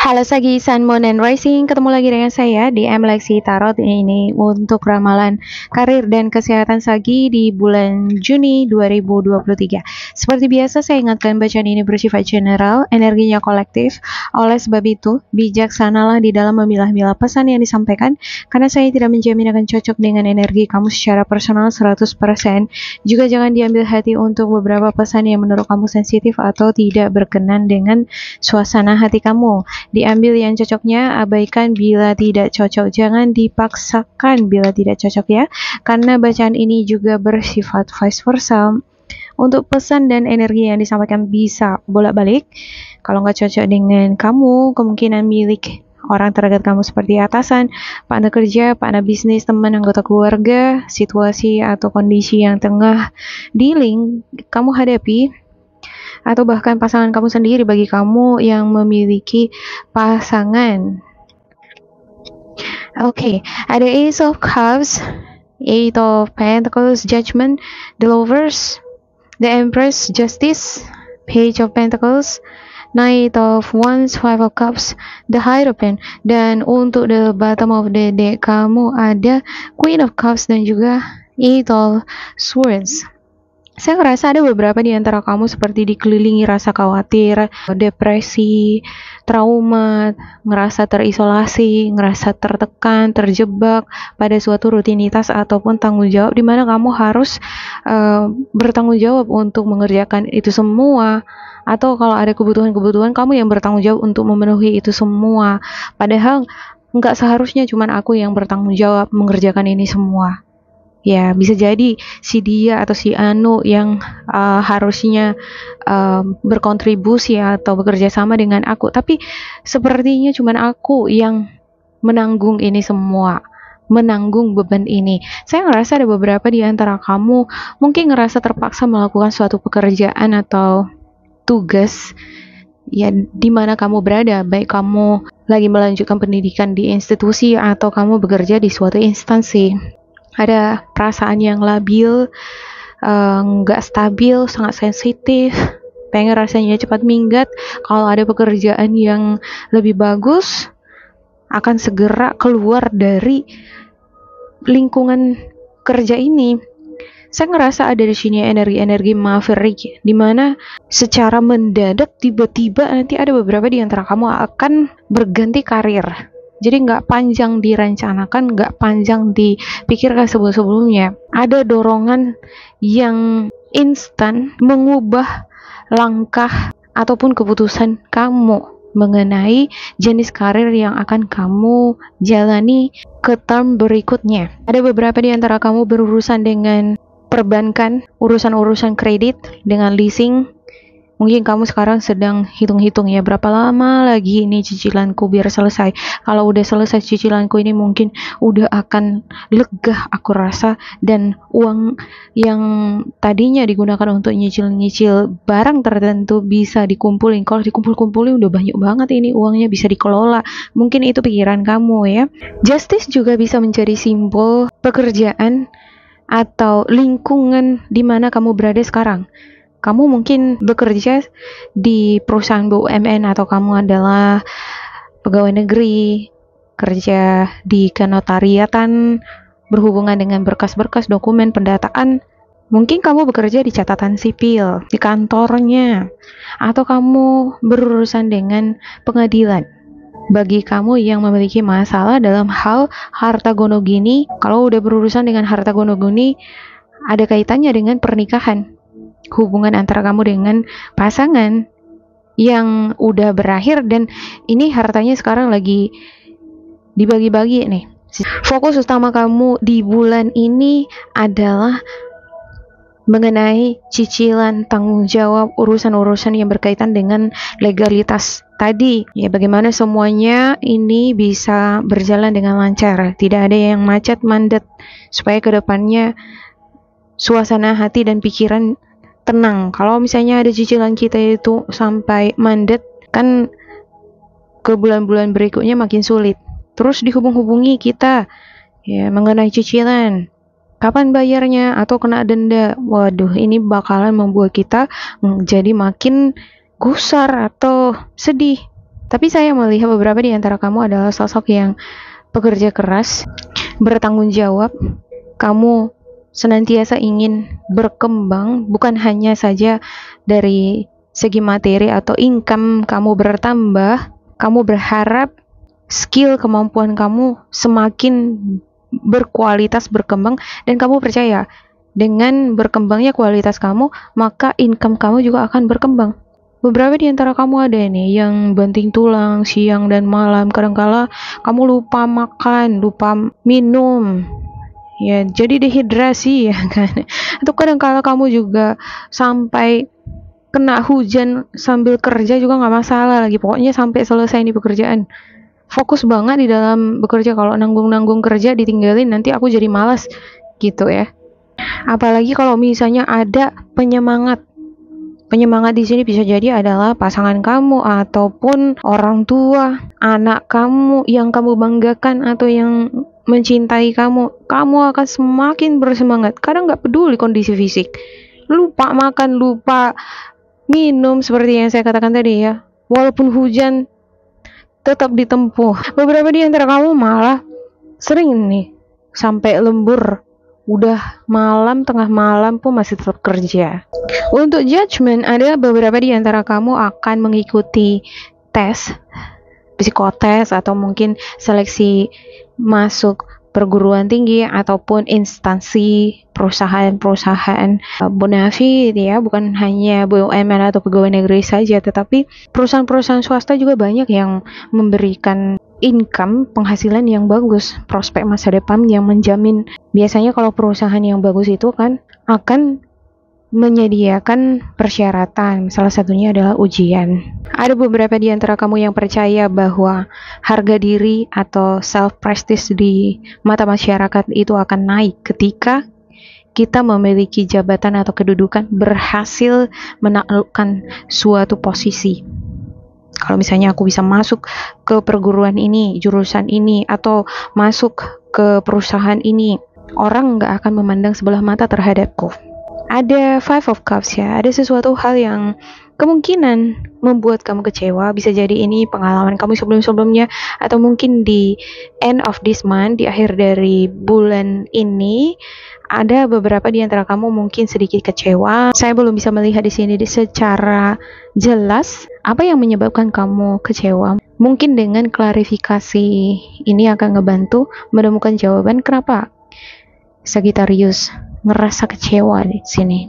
Halo Sagi, Sun, Moon, and Rising. Ketemu lagi dengan saya di Lexi Tarot. Ini untuk ramalan karir dan kesehatan Sagi di bulan Juni 2023. Seperti biasa, saya ingatkan bacaan ini bersifat general, energinya kolektif. Oleh sebab itu, bijaksanalah di dalam memilah-milah pesan yang disampaikan, karena saya tidak menjamin akan cocok dengan energi kamu secara personal 100%. Juga jangan diambil hati untuk beberapa pesan yang menurut kamu sensitif atau tidak berkenan dengan suasana hati kamu. Diambil yang cocoknya, abaikan bila tidak cocok. Jangan dipaksakan bila tidak cocok ya, karena bacaan ini juga bersifat vice versa. Untuk pesan dan energi yang disampaikan bisa bolak-balik. Kalau nggak cocok dengan kamu, kemungkinan milik orang terdekat kamu seperti atasan, partner kerja, partner bisnis, teman, anggota keluarga, situasi atau kondisi yang tengah dealing kamu hadapi, atau bahkan pasangan kamu sendiri bagi kamu yang memiliki pasangan. Oke, ada Ace of Cups, Eight of Pentacles, Judgment, The Lovers, The Empress, Justice, Page of Pentacles, Knight of Wands, Five of Cups, The Hierophant. Dan untuk the bottom of the deck kamu ada Queen of Cups dan juga Eight of Swords. Saya ngerasa ada beberapa di antara kamu seperti dikelilingi rasa khawatir, depresi, trauma, ngerasa terisolasi, ngerasa tertekan, terjebak pada suatu rutinitas ataupun tanggung jawab di mana kamu harus bertanggung jawab untuk mengerjakan itu semua. Atau kalau ada kebutuhan-kebutuhan, kamu yang bertanggung jawab untuk memenuhi itu semua. Padahal nggak seharusnya cuma aku yang bertanggung jawab mengerjakan ini semua. Ya, bisa jadi si dia atau si Anu yang harusnya berkontribusi atau bekerja sama dengan aku, tapi sepertinya cuma aku yang menanggung ini semua, menanggung beban ini. Saya ngerasa ada beberapa di antara kamu mungkin ngerasa terpaksa melakukan suatu pekerjaan atau tugas ya di mana kamu berada, baik kamu lagi melanjutkan pendidikan di institusi atau kamu bekerja di suatu instansi. Ada perasaan yang labil, nggak stabil, sangat sensitif, pengen rasanya cepat minggat. Kalau ada pekerjaan yang lebih bagus, akan segera keluar dari lingkungan kerja ini. Saya ngerasa ada di sini energi-energi maverick, di mana secara mendadak tiba-tiba nanti ada beberapa di antara kamu akan berganti karir. Jadi nggak panjang direncanakan, nggak panjang dipikirkan sebelum-sebelumnya. Ada dorongan yang instan mengubah langkah ataupun keputusan kamu mengenai jenis karir yang akan kamu jalani ke term berikutnya. Ada beberapa di antara kamu berurusan dengan perbankan, urusan-urusan kredit, dengan leasing. Mungkin kamu sekarang sedang hitung-hitung ya, berapa lama lagi ini cicilanku biar selesai. Kalau udah selesai cicilanku ini mungkin udah akan lega aku rasa, dan uang yang tadinya digunakan untuk nyicil-nyicil barang tertentu bisa dikumpulin. Kalau dikumpul-kumpulin udah banyak banget ini uangnya, bisa dikelola. Mungkin itu pikiran kamu ya. Justice juga bisa menjadi simbol pekerjaan atau lingkungan di mana kamu berada sekarang. Kamu mungkin bekerja di perusahaan BUMN atau kamu adalah pegawai negeri, kerja di kenotariatan, berhubungan dengan berkas-berkas, dokumen, pendataan. Mungkin kamu bekerja di catatan sipil, di kantornya, atau kamu berurusan dengan pengadilan. Bagi kamu yang memiliki masalah dalam hal harta gono gini, kalau udah berurusan dengan harta gono gini, ada kaitannya dengan pernikahan. Hubungan antara kamu dengan pasangan yang udah berakhir, dan ini hartanya sekarang lagi dibagi-bagi nih. Fokus utama kamu di bulan ini adalah mengenai cicilan, tanggung jawab, urusan-urusan yang berkaitan dengan legalitas tadi. Ya, bagaimana semuanya ini bisa berjalan dengan lancar, tidak ada yang macet mandet, supaya kedepannya suasana hati dan pikiran tenang. Kalau misalnya ada cicilan kita itu sampai mandet, kan ke bulan-bulan berikutnya makin sulit. Terus dihubung-hubungi kita ya mengenai cicilan, kapan bayarnya atau kena denda. Waduh, ini bakalan membuat kita jadi makin gusar atau sedih. Tapi saya melihat beberapa di antara kamu adalah sosok yang pekerja keras, bertanggung jawab. Kamu senantiasa ingin berkembang, bukan hanya saja dari segi materi atau income kamu bertambah. Kamu berharap skill kemampuan kamu semakin berkualitas, berkembang, dan kamu percaya dengan berkembangnya kualitas kamu, maka income kamu juga akan berkembang. Beberapa di antara kamu ada nih yang banting tulang siang dan malam. Kadangkala kamu lupa makan, lupa minum, ya jadi dehidrasi ya kan. Atau kadangkala kamu juga sampai kena hujan sambil kerja juga nggak masalah lagi. Pokoknya sampai selesai nih pekerjaan. Fokus banget di dalam bekerja. Kalau nanggung-nanggung kerja ditinggalin, nanti aku jadi malas gitu ya. Apalagi kalau misalnya ada penyemangat. Penyemangat di sini bisa jadi adalah pasangan kamu ataupun orang tua, anak kamu yang kamu banggakan atau yang mencintai kamu. Kamu akan semakin bersemangat. Kadang nggak peduli kondisi fisik. Lupa makan, lupa minum seperti yang saya katakan tadi ya. Walaupun hujan tetap ditempuh. Beberapa di antara kamu malah sering nih sampai lembur. Udah malam, tengah malam pun masih tetap kerja. Untuk judgment, ada beberapa di antara kamu akan mengikuti tes, psikotes, atau mungkin seleksi masuk perguruan tinggi ataupun instansi perusahaan-perusahaan bonafit ya, bukan hanya BUMN atau pegawai negeri saja, tetapi perusahaan-perusahaan swasta juga banyak yang memberikan income, penghasilan yang bagus, prospek masa depan yang menjamin. Biasanya kalau perusahaan yang bagus itu kan akan menyediakan persyaratan, salah satunya adalah ujian. Ada beberapa di antara kamu yang percaya bahwa harga diri atau self-prestige di mata masyarakat itu akan naik ketika kita memiliki jabatan atau kedudukan, berhasil menaklukkan suatu posisi. Kalau misalnya aku bisa masuk ke perguruan ini, jurusan ini, atau masuk ke perusahaan ini, orang nggak akan memandang sebelah mata terhadapku. Ada Five of Cups ya, ada sesuatu hal yang kemungkinan membuat kamu kecewa. Bisa jadi ini pengalaman kamu sebelum-sebelumnya, atau mungkin di end of this month, di akhir dari bulan ini, ada beberapa di antara kamu mungkin sedikit kecewa. Saya belum bisa melihat di sini secara jelas apa yang menyebabkan kamu kecewa. Mungkin dengan klarifikasi ini akan ngebantu menemukan jawaban kenapa Sagittarius ngerasa kecewa di sini.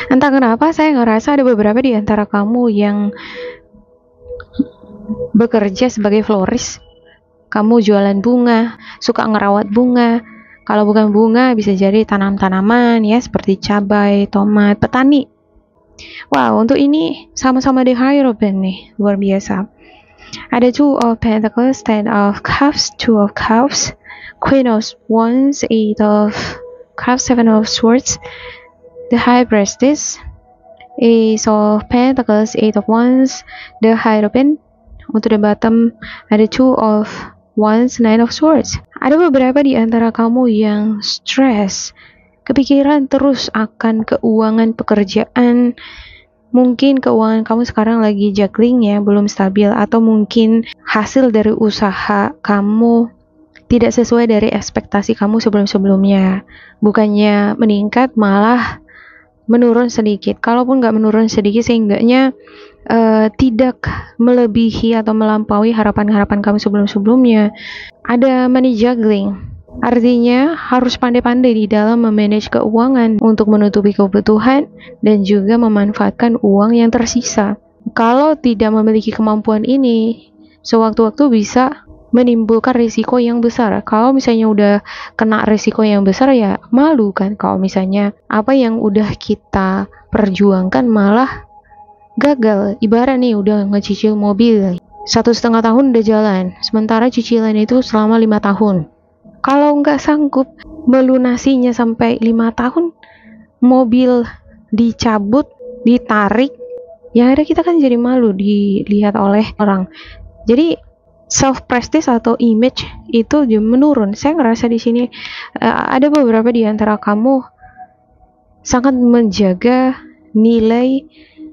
Entah kenapa saya ngerasa ada beberapa di antara kamu yang bekerja sebagai florist. Kamu jualan bunga, suka ngerawat bunga. Kalau bukan bunga, bisa jadi tanam-tanaman ya, seperti cabai, tomat, petani. Wow, untuk ini sama-sama di Hierophant nih, luar biasa. Ada Two of Pentacles, Ten of Cups, Two of Cups, Queen of Wands, Eight of Cups, Seven of Swords, the High Priestess, Ace of Pentacles, Eight of Wands, the Hierophant. Untuk the bottom ada Two of Wands, Nine of Swords. Ada beberapa di antara kamu yang stres, kepikiran terus akan keuangan pekerjaan. Mungkin keuangan kamu sekarang lagi juggling ya, belum stabil, atau mungkin hasil dari usaha kamu tidak sesuai dari ekspektasi kamu sebelum-sebelumnya. Bukannya meningkat, malah menurun sedikit. Kalaupun nggak menurun sedikit, seenggaknya tidak melebihi atau melampaui harapan-harapan kamu sebelum-sebelumnya. Ada money juggling, artinya harus pandai-pandai di dalam memanage keuangan untuk menutupi kebutuhan dan juga memanfaatkan uang yang tersisa. Kalau tidak memiliki kemampuan ini, sewaktu-waktu bisa menimbulkan risiko yang besar. Kalau misalnya udah kena risiko yang besar, ya malu kan kalau misalnya apa yang udah kita perjuangkan malah gagal. Ibarat nih udah ngecicil mobil 1,5 tahun udah jalan, sementara cicilan itu selama 5 tahun. Kalau nggak sanggup melunasinya sampai 5 tahun, mobil dicabut, ditarik, yang ada kita kan jadi malu dilihat oleh orang. Jadi self prestige atau image itu menurun. Saya ngerasa di sini ada beberapa di antara kamu sangat menjaga nilai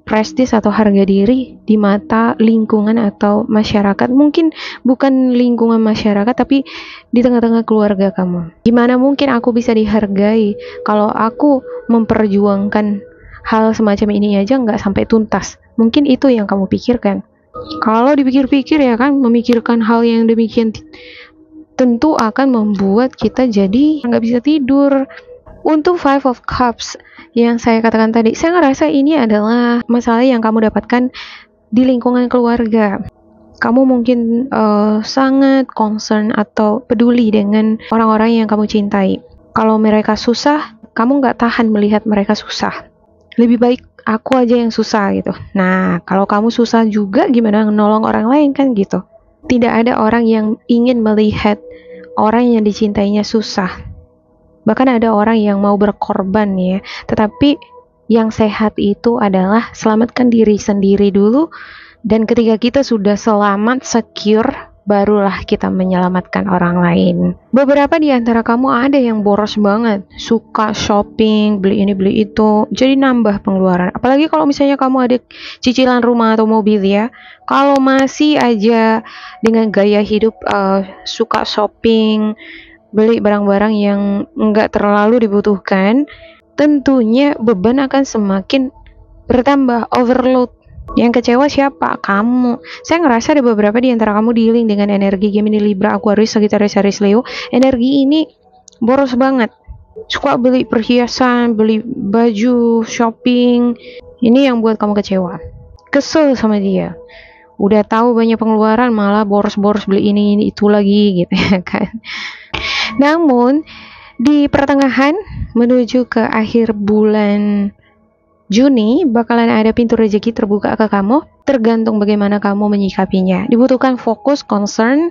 prestis atau harga diri di mata lingkungan atau masyarakat. Mungkin bukan lingkungan masyarakat, tapi di tengah-tengah keluarga kamu. Gimana mungkin aku bisa dihargai kalau aku memperjuangkan hal semacam ini aja nggak sampai tuntas? Mungkin itu yang kamu pikirkan. Kalau dipikir-pikir ya kan, memikirkan hal yang demikian tentu akan membuat kita jadi nggak bisa tidur. Untuk Five of Cups yang saya katakan tadi, saya ngerasa ini adalah masalah yang kamu dapatkan di lingkungan keluarga. Kamu mungkin sangat concern atau peduli dengan orang-orang yang kamu cintai. Kalau mereka susah, kamu nggak tahan melihat mereka susah. Lebih baik aku aja yang susah gitu. Nah, kalau kamu susah juga, gimana nolong orang lain kan gitu. Tidak ada orang yang ingin melihat orang yang dicintainya susah. Bahkan ada orang yang mau berkorban ya. Tetapi yang sehat itu adalah selamatkan diri sendiri dulu. Dan ketika kita sudah selamat, secure, barulah kita menyelamatkan orang lain. Beberapa di antara kamu ada yang boros banget, suka shopping, beli ini beli itu, jadi nambah pengeluaran. Apalagi kalau misalnya kamu ada cicilan rumah atau mobil ya. Kalau masih aja dengan gaya hidup suka shopping, beli barang-barang yang nggak terlalu dibutuhkan, tentunya beban akan semakin bertambah, overload. Yang kecewa siapa? Kamu. Saya ngerasa ada beberapa di antara kamu dealing dengan energi Gemini, Libra, Aquarius, Sagittarius, Aries, Leo. Energi ini boros banget. Suka beli perhiasan, beli baju, shopping. Ini yang buat kamu kecewa. Kesel sama dia. Udah tahu banyak pengeluaran, malah boros-boros beli ini itu lagi gitu ya kan. Namun di pertengahan menuju ke akhir bulan Juni bakalan ada pintu rezeki terbuka ke kamu, tergantung bagaimana kamu menyikapinya. Dibutuhkan fokus, concern,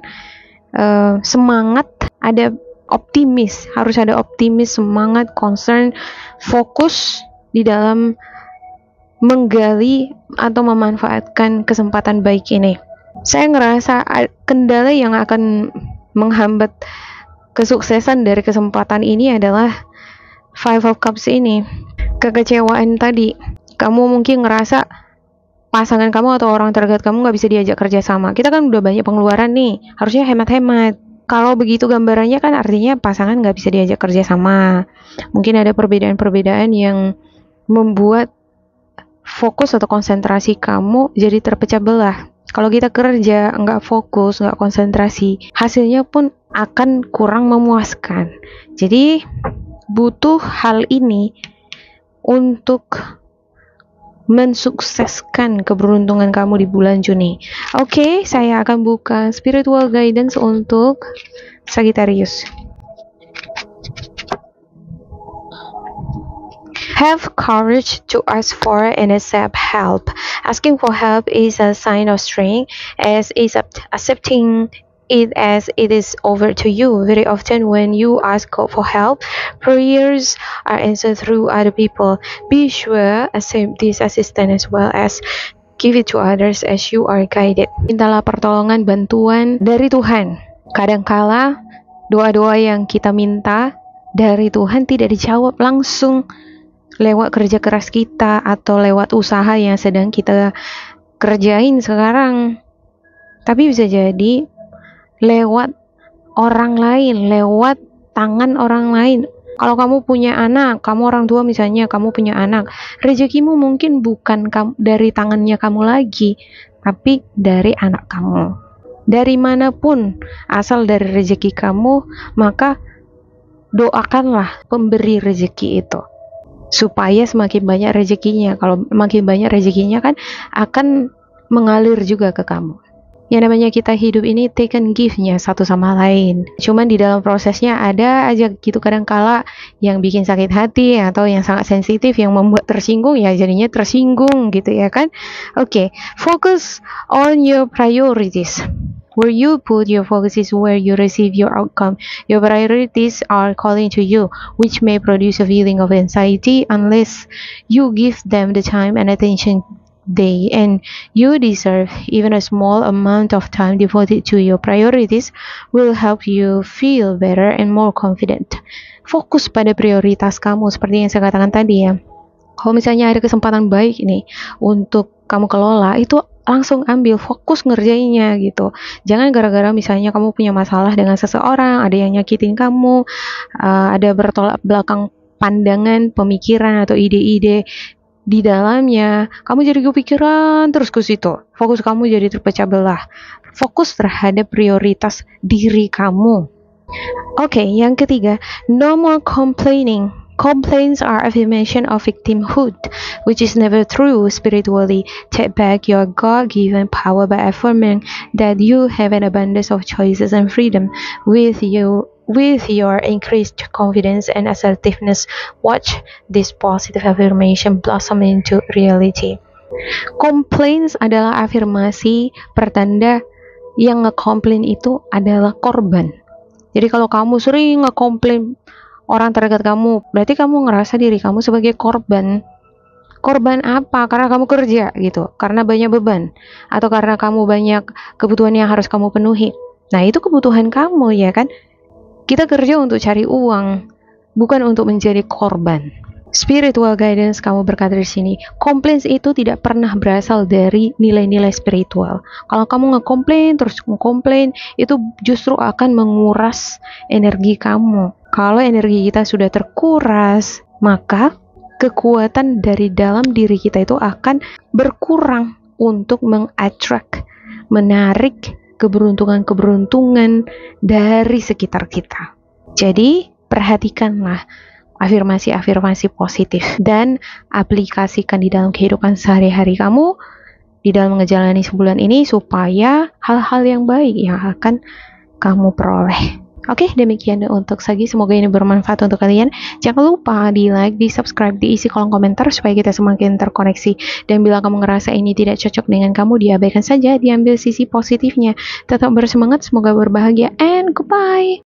semangat, ada optimis, harus ada optimis, semangat, concern, fokus di dalam menggali atau memanfaatkan kesempatan baik ini. Saya ngerasa kendala yang akan menghambat kesuksesan dari kesempatan ini adalah Five of Cups ini. Kekecewaan tadi, kamu mungkin ngerasa pasangan kamu atau orang terdekat kamu nggak bisa diajak kerja sama. Kita kan udah banyak pengeluaran nih, harusnya hemat-hemat. Kalau begitu gambarannya kan artinya pasangan nggak bisa diajak kerja sama. Mungkin ada perbedaan-perbedaan yang membuat fokus atau konsentrasi kamu jadi terpecah belah. Kalau kita kerja nggak fokus, nggak konsentrasi, hasilnya pun akan kurang memuaskan. Jadi butuh hal ini untuk mensukseskan keberuntungan kamu di bulan Juni. Oke, saya akan buka spiritual guidance untuk Sagittarius. Have courage to ask for and accept help. Asking for help is a sign of strength, as is accepting it as it is over to you. Very often when you ask for help, prayers are answered through other people. Be sure accept this assistance as well as give it to others as you are guided. Mintalah pertolongan, bantuan dari Tuhan. Kadangkala doa-doa yang kita minta dari Tuhan tidak dijawab langsung lewat kerja keras kita atau lewat usaha yang sedang kita kerjain sekarang, tapi bisa jadi lewat orang lain, lewat tangan orang lain. Kalau kamu punya anak, kamu orang tua misalnya, kamu punya anak, rezekimu mungkin bukan dari tangannya kamu lagi, tapi dari anak kamu. Dari manapun asal dari rezeki kamu, maka doakanlah pemberi rezeki itu, supaya semakin banyak rezekinya. Kalau makin banyak rezekinya kan akan mengalir juga ke kamu. Yang namanya kita hidup ini take and give-nya satu sama lain. Cuman di dalam prosesnya ada aja gitu kadangkala yang bikin sakit hati atau yang sangat sensitif yang membuat tersinggung, ya jadinya tersinggung gitu ya kan. Oke, focus on your priorities. Where you put your focus is where you receive your outcome. Your priorities are calling to you, which may produce a feeling of anxiety unless you give them the time and attention day, and you deserve even a small amount of time devoted to your priorities will help you feel better and more confident. Fokus pada prioritas kamu seperti yang saya katakan tadi ya. Kalau misalnya ada kesempatan baik nih untuk kamu kelola, itu langsung ambil, fokus ngerjainnya gitu. Jangan gara-gara misalnya kamu punya masalah dengan seseorang, ada yang nyakitin kamu, ada bertolak belakang pandangan, pemikiran atau ide-ide di dalamnya, kamu jadi kepikiran terus ke situ. Fokus kamu jadi terpecah belah. Fokus terhadap prioritas diri kamu. Oke, yang ketiga, no more complaining. Complaints are affirmation of victimhood, which is never true spiritually. Take back your God-given power by affirming that you have an abundance of choices and freedom. With your increased confidence and assertiveness, watch this positive affirmation blossom into reality. Complaints adalah afirmasi pertanda yang nge-complain itu adalah korban. Jadi kalau kamu sering nge-complain orang terdekat kamu, berarti kamu ngerasa diri kamu sebagai korban. Korban apa? Karena kamu kerja gitu, karena banyak beban, atau karena kamu banyak kebutuhan yang harus kamu penuhi. Nah, itu kebutuhan kamu ya kan? Kita kerja untuk cari uang, bukan untuk menjadi korban. Spiritual guidance kamu berkata di sini, complaints itu tidak pernah berasal dari nilai-nilai spiritual. Kalau kamu nge-complain, terus nge-complain, itu justru akan menguras energi kamu. Kalau energi kita sudah terkuras, maka kekuatan dari dalam diri kita itu akan berkurang untuk meng-attract, menarik keberuntungan-keberuntungan dari sekitar kita. Jadi, perhatikanlah afirmasi-afirmasi positif dan aplikasikan di dalam kehidupan sehari-hari kamu di dalam menjalani sebulan ini supaya hal-hal yang baik yang akan kamu peroleh. Oke, demikian untuk Sagi. Semoga ini bermanfaat untuk kalian. Jangan lupa di like, di subscribe, diisi kolom komentar supaya kita semakin terkoneksi. Dan bila kamu ngerasa ini tidak cocok dengan kamu, diabaikan saja, diambil sisi positifnya. Tetap bersemangat, semoga berbahagia, and goodbye.